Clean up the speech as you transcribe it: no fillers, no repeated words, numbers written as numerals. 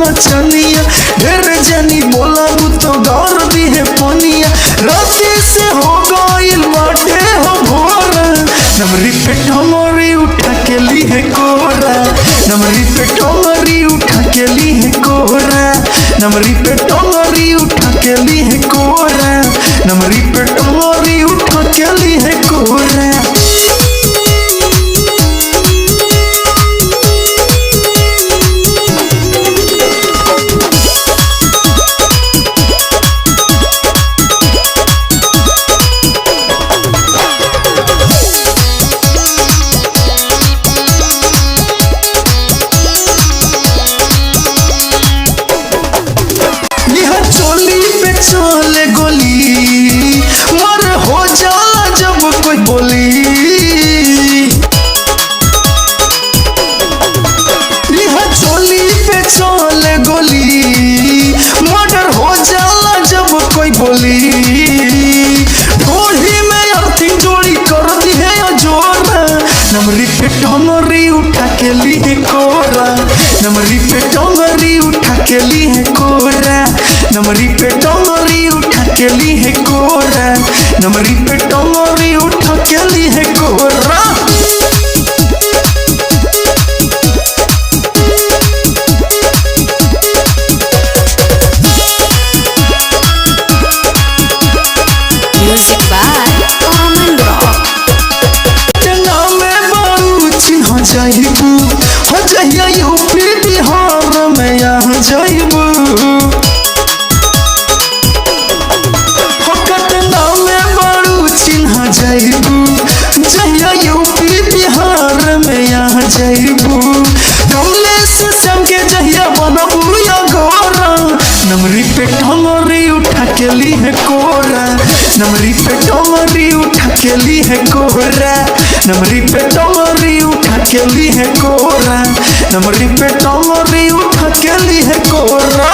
नचनिया ढेर जनी बोला तो गौर दी है पनिया राती से हो गइल बाटे हो भोरा नमरी पे ठमरी उठा के ली है कोरा नमरी पे ठमरी उठा के ली है कोरा नमरी पे ठमरी उठा के ली है कोरा नमरी पे ठमरी उठा के ली है कोरा। चले गोली मर हो जा जब कोई बोली चोली पे चले गोली मर्डर हो जाला जब कोई बोली ढोली में अर्थी जोड़ी कर दी है जोरा नमरी पे टंगरी उठा के ली है कोरा नमरी पे टंगरी उठा के ली है कोरा नमरी पे टंगरी उठा के ली है कोरा नमरी पे टंगरी उठा के ली है कोरा। Music by Common Rock. जना में बारू चिन्ह जाइबू हो जाइया यूपी बिहार में यहाँ जाइबू जाइबू जहिया यूपी बिहार में यहाँ जाइबू कमलेश श्याम के जहिया बनबू या गोरा नमरी पे टंगरी उठा के ली है कोरा नमरी पे टंगरी उठा के ली है कोरा नमरी पे टंगरी उठा के ली है कोरा नमरी पे टंगरी उठा के ली है कोरा।